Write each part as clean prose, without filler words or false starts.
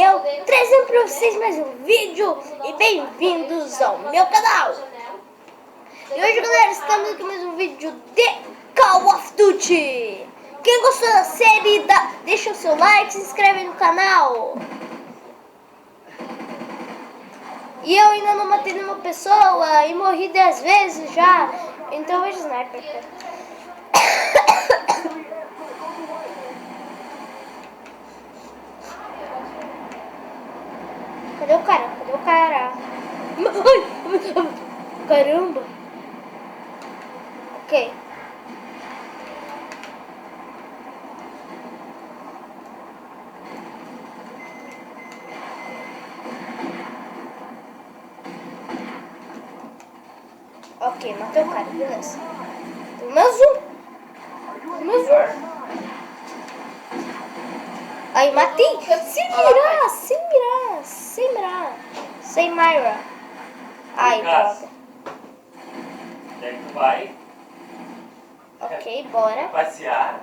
Daniel, trazendo para vocês mais um vídeo e bem-vindos ao meu canal. E hoje, galera, estamos aqui mais um vídeo de Call of Duty. Quem gostou da série, deixa o seu like, se inscreve no canal. E eu ainda não matei nenhuma pessoa e morri 10 vezes já, então eu vou de sniper. Cadê o cara? Cadê o cara? Caramba! Ok. Ok, matei o cara, beleza. Tem mais um. Aí, matei. Sem mirar. Ai, droga. Onde é que tu vai? Ok, bora. Passear.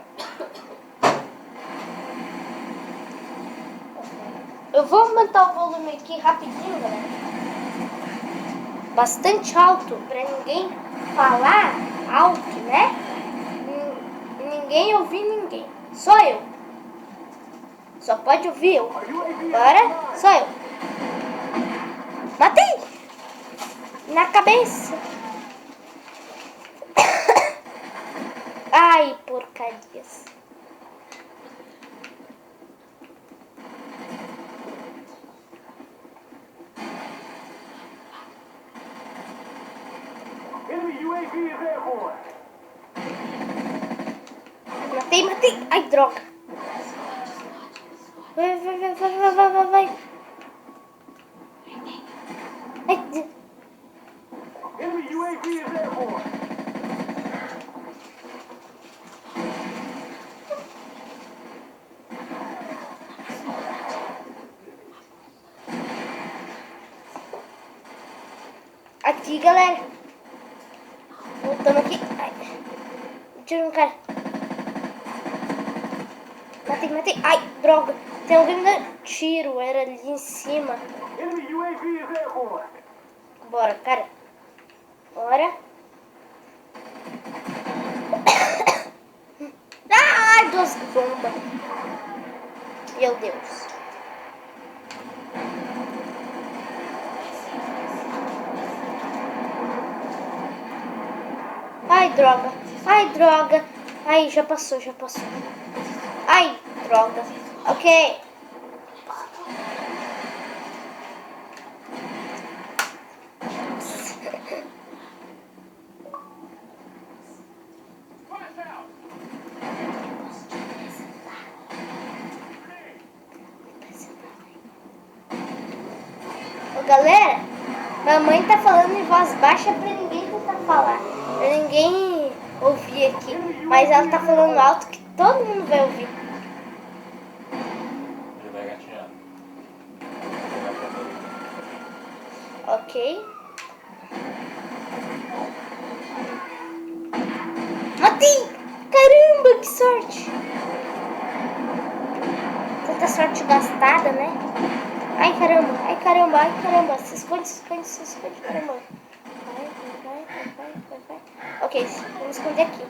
Eu vou aumentar o volume aqui rapidinho, galera. Bastante alto, pra ninguém falar alto, né? Ninguém ouvir ninguém. Só eu. Só pode ouvir eu. Bora, só eu. Matei! Na cabeça. Ai, porcarias. Matei. Ai, droga. Vai. Ai, aqui, galera. Voltando aqui. Ai. Tira um cara. Matei. Ai, droga. Tem alguém me dando tiro. Era ali em cima. Bora, cara. Bora. Ai, duas bombas. Meu Deus. Ai, droga. Ai, já passou. Ai, droga. Ok. Ô, galera, mamãe tá falando em voz baixa pra ninguém tentar falar. Pra ninguém ouvir aqui. Mas ela tá falando alto que todo mundo vai ouvir. Ele vai gatinhando. Ok. Matei! Caramba, que sorte! Tanta sorte gastada, né? Ai, caramba. Se esconde, caramba. Vai. Ok, vamos esconder aqui.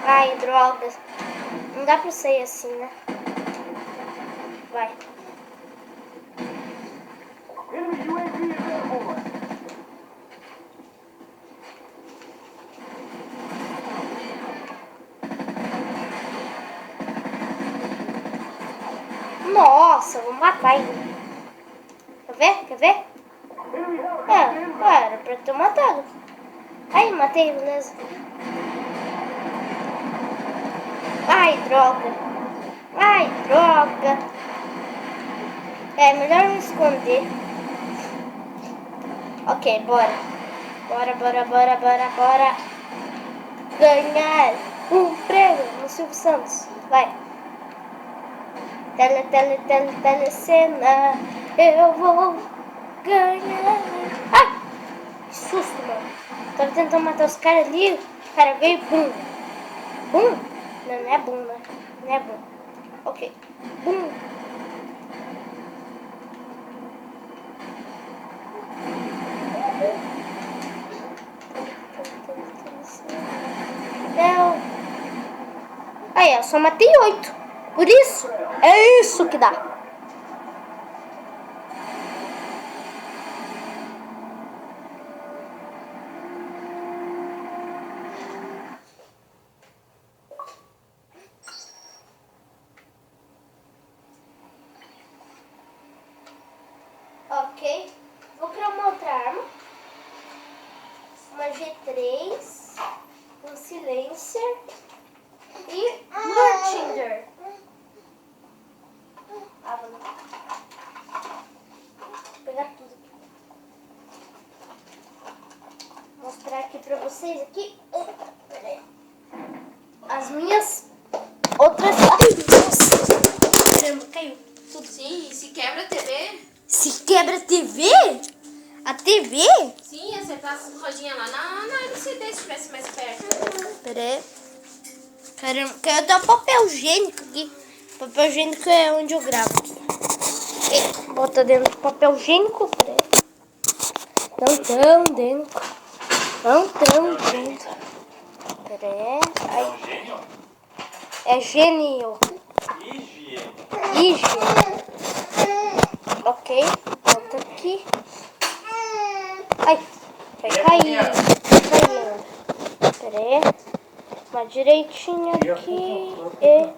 Ai, drogas. Não dá pra sair assim, né? Vai. Nossa, vou matar ele. Quer ver? Era pra ter matado. Aí, matei, beleza. Ai, droga. É melhor me esconder. Ok, bora. Bora. Ganhar um prêmio no Silvio Santos. Vai. Telecena. Eu vou ganhar. Ai! Que susto, mano. Tava tentando matar os caras ali, o cara veio e bum. Bum? Não, não é bum, né? Não é bum. Ok. Bum. Não. Aí, eu só matei 8. Por isso, é isso que dá. Ok. Vou criar uma outra arma. Uma G3. Um Silencer. E Lurchinger. Ah, vou pegar tudo aqui. Vou mostrar aqui pra vocês aqui. Pera aí. As minhas outras armas. Caramba, caiu tudo. Sim, e se quebra a TV? Se quebra a TV? A TV? Sim, acertar as rodinhas lá na LCD se estivesse mais perto. Pera aí. Caramba, caiu até o papel higiênico aqui. Papel higiênico é onde eu gravo aqui. E bota dentro do papel higiênico. Pera aí. Não tão dentro. Não tão dentro. Pera aí. É Ai, um gênio? é gênio. Higiene. Higiene. Ok, volta aqui. Ai, vai cair. Vai caindo. Pera aí. Uma direitinha aqui. E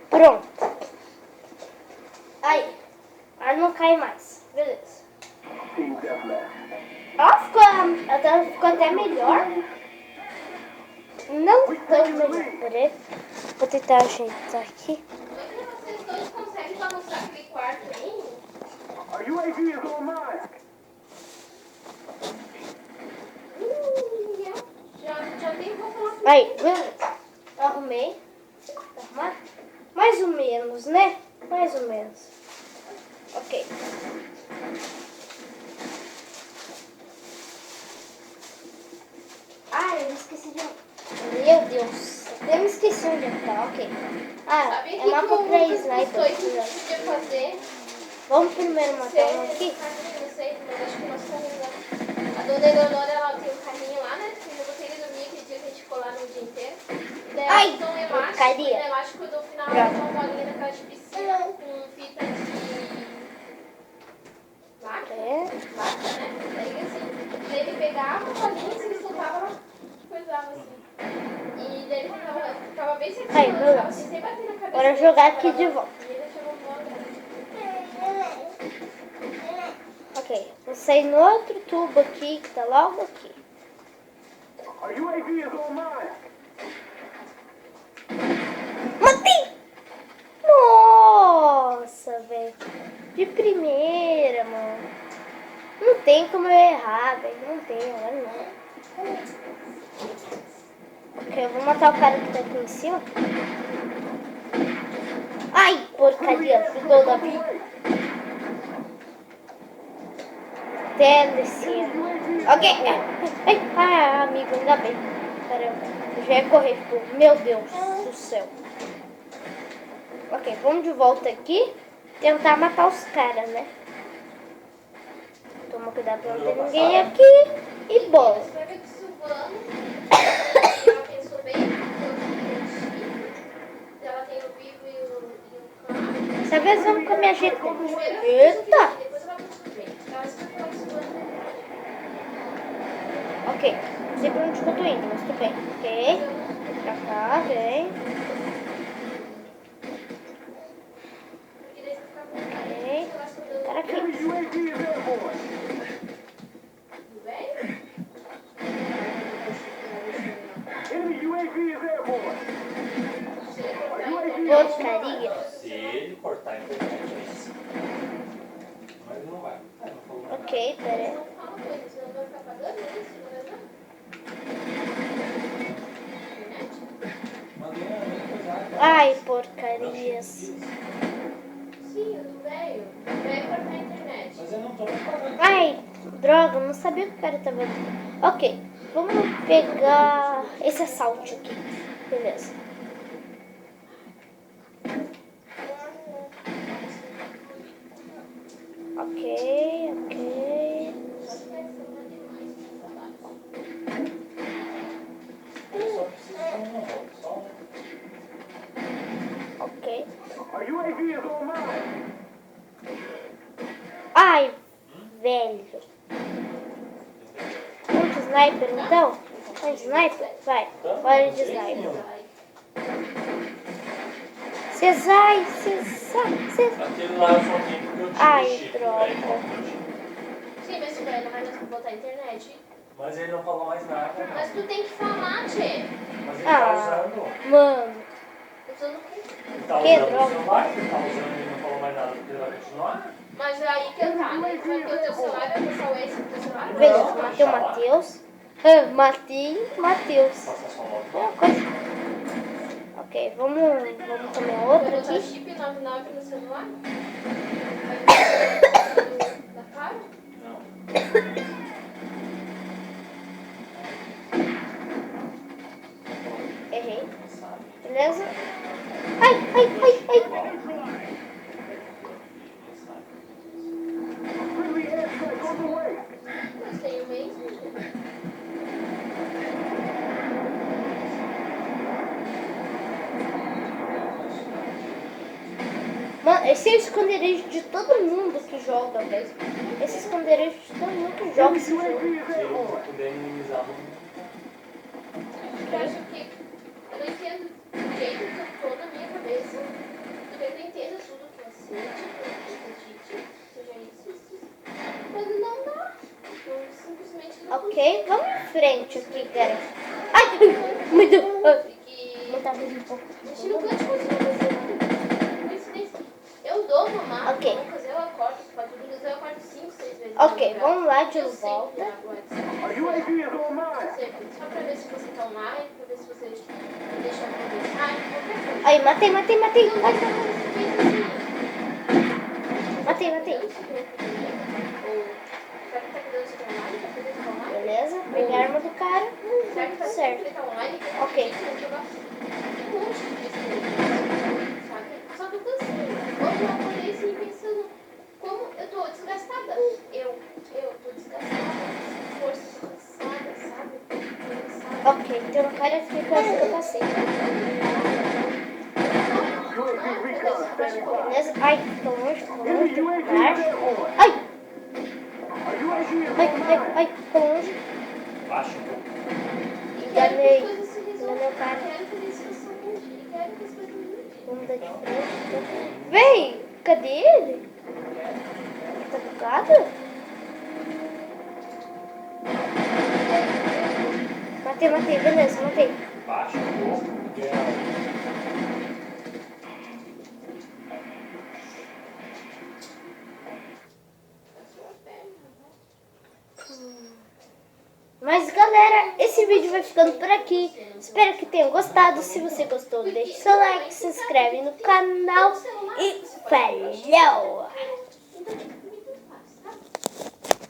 pronto. Aí. Aí não cai mais. Beleza. Ó, ficou até melhor. Não tão melhor. Pera aí. Vou tentar ajeitar aqui. Vocês dois conseguem só mostrar aquele quarto aí? Our UAV is online. Já tem como falar com Aí, beleza. Arrumei. Arrumar? Mais ou menos, né? Mais ou menos. Ok. Ah, eu me esqueci de... Meu Deus. Eu me esqueci onde tá, ok. Ah, Sabe é mapa pra os sniper. dois podia fazer? Vamos primeiro matar um aqui? Não sei, mas acho que nós estamos. A dona Eleonora, ela tem um carrinho lá, né? Que eu botei ele dormir aquele dia que a gente ficou lá no dia inteiro. E daí Ai, ela botou um elástico. porcaria. O elástico do final Pronto. era uma bolinha daquela de piscina com fita de. Lacre? É. Lacre, né? Daí assim, daí ele pegava a bolinha e ele soltava, ela coisava assim. E daí ele ficava bem certinho, Ai, ela beleza. ficava assim, sem bater na cabeça. Bora dele, jogar ficava aqui de lá. volta. E ele deixava voando. Ok. Vou sair no outro tubo aqui, que tá logo aqui. Our UAV is online. Matei! Nossa, velho. De primeira, mano. Não tem como eu errar, velho. Não tem, agora não. Ok, eu vou matar o cara que tá aqui em cima. Ai, porcaria. Ficou da vida. Até descer. Ok. Ai, amigo, ainda bem. Caramba. Eu já ia correr, tipo, meu Deus do céu. Ok, vamos de volta aqui. Tentar matar os caras, né? Toma cuidado pra não ter ninguém aqui. E bola. Escreve de Silvano. Ela pensou bem, ela tem o vivo e o claro. Dessa vez vamos com a minha gente. Primeiro Eita! depois ela pensou bem. Ela escreveu de Silvano. Ok, não sei pra onde que eu tô indo, mas tudo bem. Ok, pra cá, vem. Porque daí você fica com Ok, ela estudando cara aqui. Enemy UAV is airborne. tudo bem. Enemy UAV is airborne. Se ele cortar a internet, Porcaria. Se ele cortar a internet, aí sim. Mas não vai. Não falou nada. Ok, pera aí. não fala coisa, senão vai ficar pagando isso, não vai dar. Internet? Mandei coisa. Ai, porcarias. Sim, o do velho. O velho cortar a internet. Mas eu não tô mais pagando. Ai, Droga, eu não sabia que o cara tava... Ok, vamos pegar esse assalto aqui. Beleza. Ok. Só precisa de um, só um. Ok. Our UAV is online. Ai, velho. Vamos de sniper então? Vamos de sniper? Vai, bora de sniper. Cesai. Aquele lá eu só tenho porque eu tive Ai, chip, droga. velho. Sim, mas se vai, não vai dar pra botar a internet. Mas ele não falou mais nada, não. Mas tu tem que falar, Tchê. Mas ele tá Ah, usando. mano. Usando o quê? Ele tá Que usando droga. o celular, ele tá usando e ele não falou mais nada porque ele vai continuar. Mas aí que eu tá, né? Tu vai ter o teu celular, vai passar o esse pro teu celular. Beleza, matei o Matheus. Matei o Matheus. Passa só logo. É uma coisa. Ok, vamos tomar Vai outra botar aqui. chip 99 no celular? Vai da cara? Não. Errei. Não sabe. Beleza? Ai. Não sabe. Friendly airstrike on the way. Mas tem o mesmo. Mano, esse é o esconderijo de todo mundo que joga, velho. Esse é o esconderijo de todo mundo que joga esse jogo. UAV is Se ele airborne. puder minimizar, Eu acho que eu não entendo o jeito que eu tô na minha cabeça. Eu entendo tudo que eu sei, tipo, seja isso. Mas não dá. Eu simplesmente não Ok, vamos em frente aqui, cara. Ai, meu Deus. consigo. Não tá vendo um pouco. Deixa no canto de coincidência. Eu dou uma marca, Ok. eu acordo, pra tudo isso, eu acordo 5, 6 vezes. Ok, vamos lá de Eu sempre volta. abro o WhatsApp. Our UAV is online. Sempre. Só pra ver se você tá online, pra ver se você deixa eu conversar, qualquer coisa. Ai, matei. Não, Ai, não, matei. não, será que tá cuidando do seu trabalho? Tá cuidando do trabalho? Beleza, peguei a arma do cara. Será que tá Certo. tá online? Ok. Um monte de besteira, sabe? Só que eu tô assim, hoje eu acordei assim pensando, como eu tô desgastada. Eu tô desgastada, sem força, tô cansada, sabe? Tô cansada. Ok, tem um cara aqui com essa que eu passei. UAV recon standing by. Beleza? Ai, tô longe. Enemy UAV is Baixo. airborne. Ai, Our UAV is online. tô longe. baixa um pouco. Enganei. Quero que as coisas se resolvam. Enganei o cara. Quero fazer isso com saúde. E quero que as coisas mudem. Vamos dar de frente. Véi, cadê ele? Tá bugado? Matei, beleza, matei. Baixa um pouco. Porque Mas galera, esse vídeo vai ficando por aqui. Espero que tenham gostado. Se você gostou, deixe seu like, se inscreve no canal e falou!